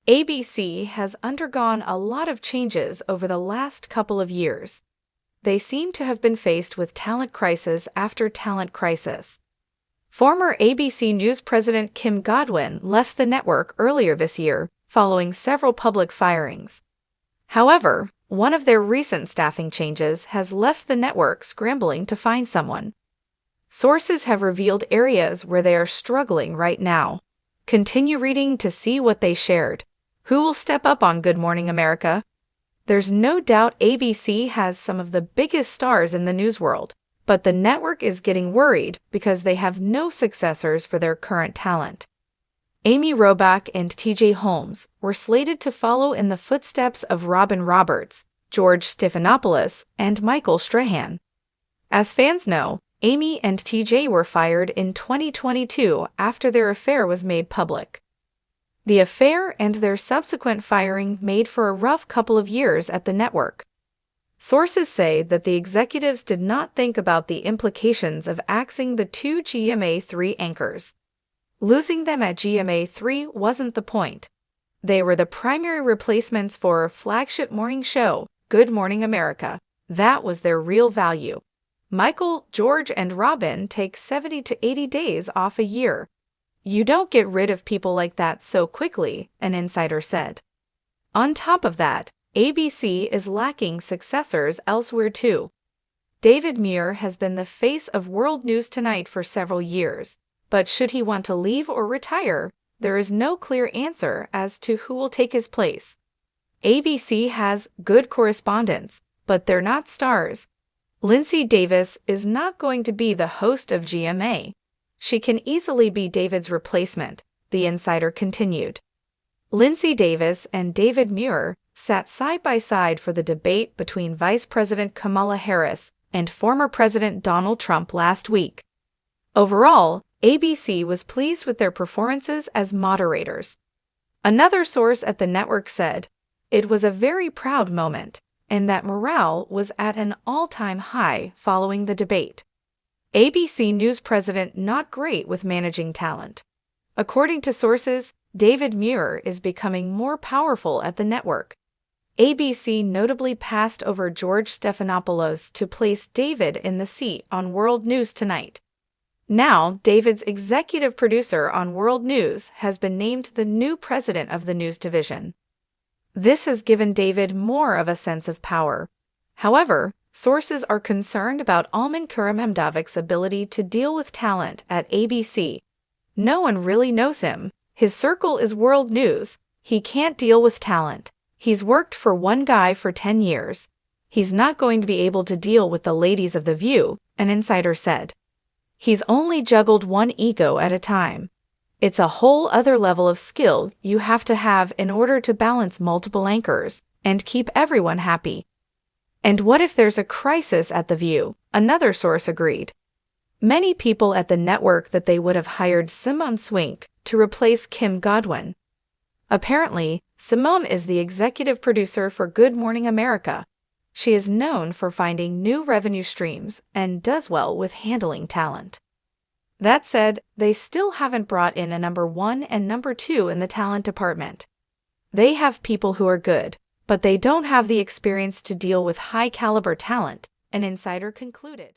ABC has undergone a lot of changes over the last couple of years. They seem to have been faced with talent crisis after talent crisis. Former ABC News president Kim Godwin left the network earlier this year, following several public firings. However, one of their recent staffing changes has left the network scrambling to find someone. Sources have revealed areas where they are struggling right now. Continue reading to see what they shared. Who will step up on Good Morning America? There's no doubt ABC has some of the biggest stars in the news world, but the network is getting worried because they have no successors for their current talent. Amy Robach and TJ Holmes were slated to follow in the footsteps of Robin Roberts, George Stephanopoulos, and Michael Strahan. As fans know, Amy and TJ were fired in 2022 after their affair was made public. The affair and their subsequent firing made for a rough couple of years at the network. Sources say that the executives did not think about the implications of axing the two GMA3 anchors. Losing them at GMA3 wasn't the point. They were the primary replacements for a flagship morning show, Good Morning America. That was their real value. Michael, George, and Robin take 70 to 80 days off a year. You don't get rid of people like that so quickly, an insider said. On top of that, ABC is lacking successors elsewhere too. David Muir has been the face of World News Tonight for several years, but should he want to leave or retire, there is no clear answer as to who will take his place. ABC has good correspondents, but they're not stars. Lindsay Davis is not going to be the host of GMA. She can easily be David's replacement, the insider continued. Lindsay Davis and David Muir sat side by side for the debate between Vice President Kamala Harris and former President Donald Trump last week. Overall, ABC was pleased with their performances as moderators. Another source at the network said, "It was a very proud moment, and that morale was at an all-time high following the debate." ABC News president not great with managing talent. According to sources, David Muir is becoming more powerful at the network. ABC notably passed over George Stephanopoulos to place David in the seat on World News Tonight. Now, David's executive producer on World News has been named the new president of the news division. This has given David more of a sense of power. However, sources are concerned about Alman Kuremhamdavic's ability to deal with talent at ABC. No one really knows him. His circle is World News. He can't deal with talent. He's worked for one guy for 10 years. He's not going to be able to deal with the ladies of The View, an insider said. He's only juggled one ego at a time. It's a whole other level of skill you have to have in order to balance multiple anchors and keep everyone happy. And what if there's a crisis at The View? Another source agreed. Many people at the network that they would have hired Simone Swink to replace Kim Godwin. Apparently, Simone is the executive producer for Good Morning America. She is known for finding new revenue streams and does well with handling talent. That said, they still haven't brought in a number 1 and number 2 in the talent department. They have people who are good, but they don't have the experience to deal with high-caliber talent, an insider concluded.